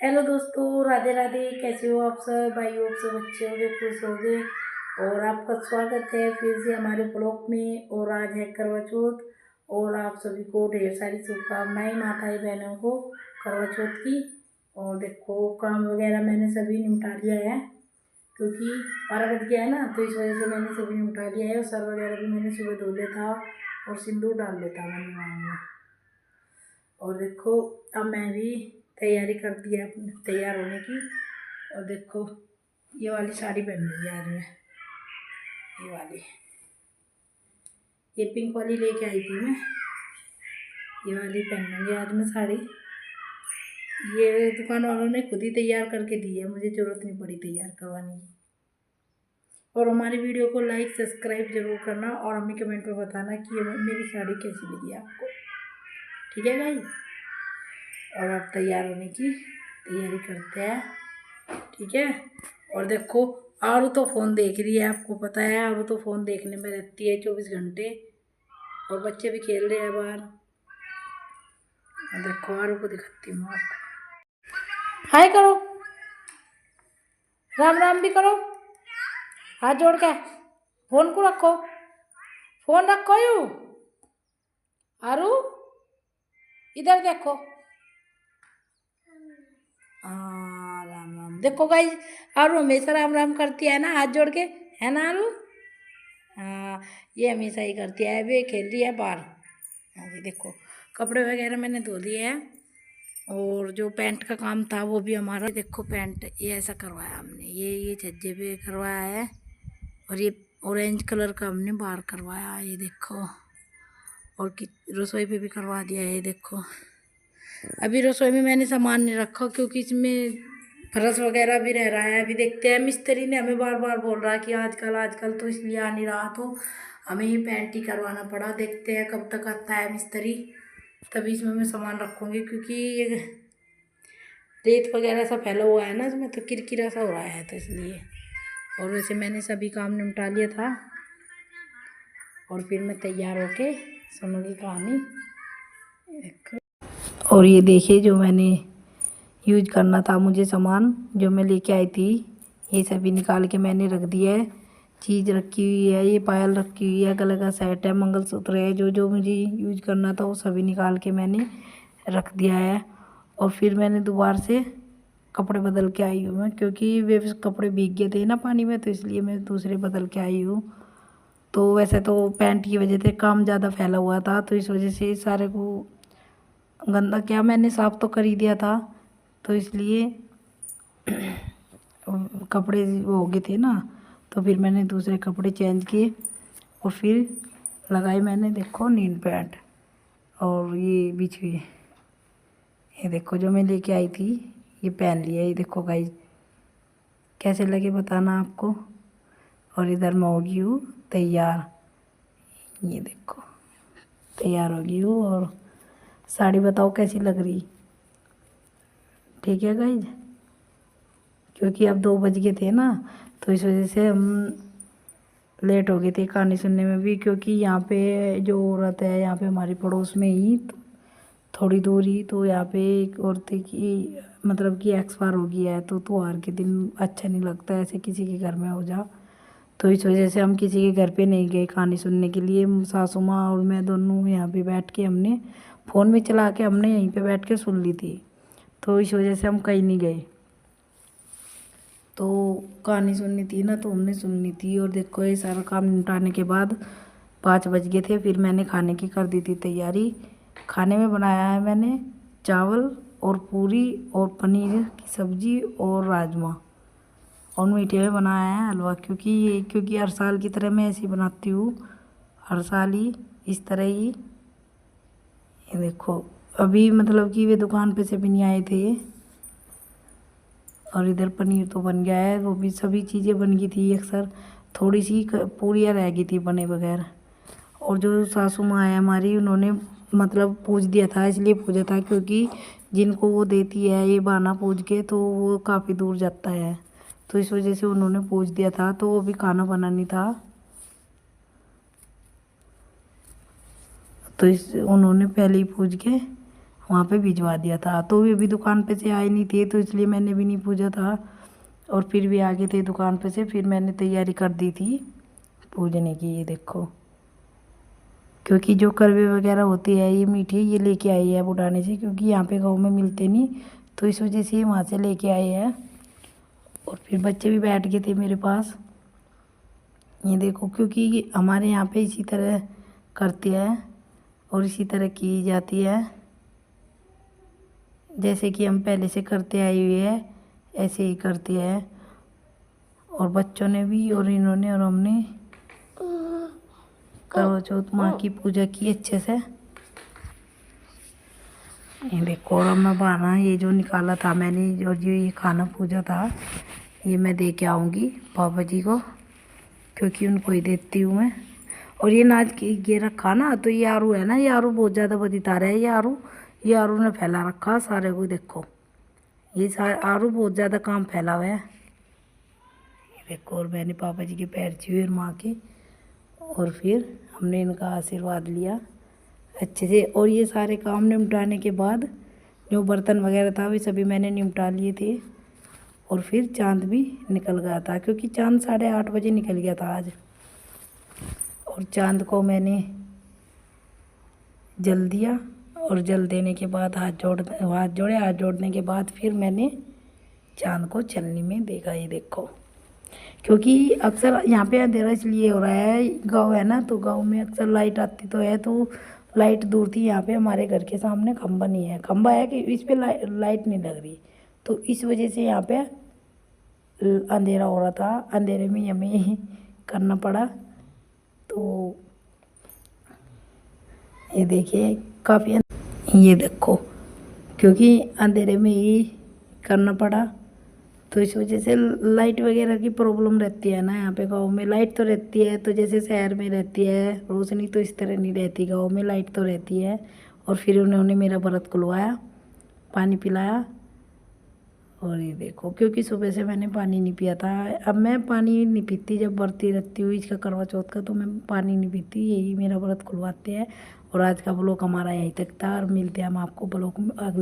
Hello दोस्तों, राधे राधे। कैसे हो आप सब? भाई हो, आप सब अच्छे होंगे, खुश होंगे। और आपका स्वागत है फिर से हमारे ब्लॉग में। और आज है करवा चौथ और आप सभी को ढेर सारी शुभकामनाएं माताएं बहनों को करवा चौथ की। और देखो, काम वगैरह मैंने सभी निपटा लिया है क्योंकि 12 बज गया है ना, तो इस वजह से मैंने सभी निपटा लिया है। और सर वगैरह भी मैंने सुबह धो लिया था और सिंदूर डाल लेता मैंने मांग में। और देखो, अब मैं भी तैयारी कर दी है अपने तैयार होने की। और देखो, ये वाली साड़ी पहन लूँगी आज मैं। ये वाली, ये पिंक वाली लेके आई थी मैं। ये वाली पहन लूँगी आज मैं साड़ी। ये दुकान वालों ने खुद ही तैयार करके दी है, मुझे ज़रूरत नहीं पड़ी तैयार करवाने की। और हमारी वीडियो को लाइक सब्सक्राइब जरूर करना और हमें कमेंट में बताना कि ये मेरी साड़ी कैसी लगी आपको। ठीक है भाई? और अब तैयार होने की तैयारी करते हैं। ठीक है। और देखो, आरू तो फ़ोन देख रही है, आपको पता है आरू तो फ़ोन देखने में रहती है 24 घंटे। और बच्चे भी खेल रहे हैं बाहर। और देखो, आरू को दिखाती हूँ आपको। हाय करो, राम राम भी करो, हाथ जोड़ के। फ़ोन को रखो, फ़ोन रखो। यू आरू, इधर देखो। राम राम। देखो गाइस, आरू हमेशा राम राम करती है ना, हाथ जोड़ के, है ना आरू? हाँ, ये हमेशा ही करती है। अभी खेल रही है बाहर। हाँ जी, देखो कपड़े वगैरह मैंने धो लिए हैं। और जो पैंट का काम था वो भी हमारा, देखो पैंट ये ऐसा करवाया हमने, ये छज्जे पे करवाया है। और ये ऑरेंज कलर का हमने बाहर करवाया, ये देखो। और रसोई पे भी करवा दिया है, ये देखो। अभी रसोई में मैंने सामान नहीं रखा क्योंकि इसमें फरस वगैरह भी रह रहा है। अभी देखते हैं, मिस्त्री ने हमें बार बार बोल रहा है कि आजकल आजकल, तो इसलिए आ नहीं रहा, तो हमें ही पेंट ही करवाना पड़ा। देखते हैं कब तक आता है मिस्त्री, तभी इसमें मैं सामान रखूँगी। क्योंकि ये रेत वगैरह सा फैला हुआ है ना इसमें, तो किरकिरा सा हो रहा है, तो इसलिए। और वैसे मैंने सभी काम निपटा लिया था। और फिर मैं तैयार होके सुनूँगी कहानी। और ये देखिए, जो मैंने यूज करना था मुझे सामान, जो मैं लेके आई थी, ये सभी निकाल के मैंने रख दिया है। चीज़ रखी हुई है, ये पायल रखी हुई है, गले का सेट है, मंगलसूत्र है, जो जो मुझे यूज करना था वो सभी निकाल के मैंने रख दिया है। और फिर मैंने दोबारा से कपड़े बदल के आई हूँ मैं, क्योंकि वे कपड़े भीग गए थे ना पानी में, तो इसलिए मैं दूसरे बदल के आई हूँ। तो वैसे तो पैंट की वजह से काम ज़्यादा फैला हुआ था, तो इस वजह से सारे को गंदा क्या मैंने साफ़ तो कर ही दिया था, तो इसलिए कपड़े वो हो गए थे ना, तो फिर मैंने दूसरे कपड़े चेंज किए। और फिर लगाई मैंने, देखो नील पैंट और ये बीच हुई, ये देखो जो मैं लेके आई थी, ये पहन लिया। ये देखो गाइस, कैसे लगे बताना आपको। और इधर मैं हो गई हूँ तैयार, ये देखो तैयार हो गई हूँ। और साड़ी बताओ कैसी लग रही? ठीक है गाइस, क्योंकि अब 2 बज गए थे ना, तो इस वजह से हम लेट हो गए थे कहानी सुनने में भी। क्योंकि यहाँ पे जो औरत है, यहाँ पे हमारे पड़ोस में ही थोड़ी दूर ही, तो यहाँ पे एक औरत की मतलब कि एक्सपायर हो गया है। तो त्योहार के दिन अच्छा नहीं लगता ऐसे किसी के घर में हो जा, तो इस वजह से हम किसी के घर पे नहीं गए कहानी सुनने के लिए। सासू माँ और मैं दोनों यहाँ पे बैठ के हमने फ़ोन में चला के हमने यहीं पे बैठ के सुन ली थी, तो इस वजह से हम कहीं नहीं गए। तो कहानी सुननी थी ना, तो हमने सुननी थी। और देखो, ये सारा काम निपटाने के बाद 5 बज गए थे। फिर मैंने खाने की कर दी थी तैयारी। खाने में बनाया है मैंने चावल और पूरी और पनीर की सब्ज़ी और राजमा। और मीठे में बनाया है हलवा, क्योंकि हर साल की तरह मैं ऐसे ही बनाती हूँ, हर साल ही इस तरह ही। ये देखो, अभी मतलब कि वे दुकान पे से भी नहीं आए थे। और इधर पनीर तो बन गया है, वो भी सभी चीज़ें बन गई थी अक्सर, थोड़ी सी पूरियाँ रह गई थी बने बगैर। और जो सासू माँ है हमारी, उन्होंने मतलब पूज दिया था, इसलिए पूजा था क्योंकि जिनको वो देती है ये बहाना पूज के, तो वो काफ़ी दूर जाता है, तो इस वजह से उन्होंने पूज दिया था। तो वो भी खाना बनानी था, तो इस उन्होंने पहले ही पूज के वहाँ पे भिजवा दिया था। तो वे अभी दुकान पे से आए नहीं थे, तो इसलिए मैंने भी नहीं पूजा था। और फिर भी आ गए थे दुकान पे से, फिर मैंने तैयारी कर दी थी पूजने की। ये देखो, क्योंकि जो करवे वगैरह होती है ये मीठी, ये लेके आई है बुढ़ाने से, क्योंकि यहाँ पे गाँव में मिलते नहीं, तो इस वजह से वहाँ से लेके आए हैं। और फिर बच्चे भी बैठ गए थे मेरे पास। ये देखो, क्योंकि हमारे यहाँ पे इसी तरह करते हैं और इसी तरह की जाती है, जैसे कि हम पहले से करते आए हुए हैं ऐसे ही करते हैं। और बच्चों ने भी और इन्होंने और हमने करवा चौथ माँ की पूजा की अच्छे से। ये देखो, और अब मैं बना ये जो निकाला था मैंने, और जो ये खाना पूजा था, ये मैं दे के आऊँगी पापा जी को, क्योंकि उनको ही देती हूँ मैं। और ये नाच के ये रखा ना, तो ये आरू है ना, ये आरू बहुत ज़्यादा बदीता रहा है। ये आरू ने फैला रखा सारे को। देखो, ये सारे आरू बहुत ज़्यादा काम फैला हुआ है। ये देखो, और मैंने पापा जी के पैर छुए और माँ के, और फिर हमने इनका आशीर्वाद लिया अच्छे से। और ये सारे काम निपटाने के बाद जो बर्तन वगैरह था वे सभी मैंने निपटा लिए थे। और फिर चाँद भी निकल गया था, क्योंकि चाँद 8:30 बजे निकल गया था आज। और चाँद को मैंने जल दिया, और जल देने के बाद हाथ जोड़ने के बाद फिर मैंने चाँद को चलनी में देखा। ये देखो, क्योंकि अक्सर यहाँ पे अंधेरा इसलिए हो रहा है, गांव है ना, तो गांव में अक्सर लाइट आती तो है, तो लाइट दूर थी। यहाँ पे हमारे घर के सामने खंबा नहीं है, खंबा है कि इस पे लाइट नहीं लग रही, तो इस वजह से यहाँ पे अंधेरा हो रहा था। अंधेरे में हमें करना पड़ा। तो ये देखिए, काफ़ी ये देखो, क्योंकि अंधेरे में ही करना पड़ा, तो इस वजह से लाइट वगैरह की प्रॉब्लम रहती है ना। यहाँ पे गांव में लाइट तो रहती है, तो जैसे शहर में रहती है रोशनी, तो इस तरह नहीं रहती, गांव में लाइट तो रहती है। और फिर उन्होंने मेरा व्रत खुलवाया, पानी पिलाया। और ये देखो, क्योंकि सुबह से मैंने पानी नहीं पिया था। अब मैं पानी नहीं पीती जब व्रती रहती हूँ इसका, करवा चौथ का, तो मैं पानी नहीं पीती, यही मेरा व्रत खुलवाते हैं। और आज का ब्लॉग हमारा यहीं तक था, और मिलते हैं हम आपको ब्लॉग में अगले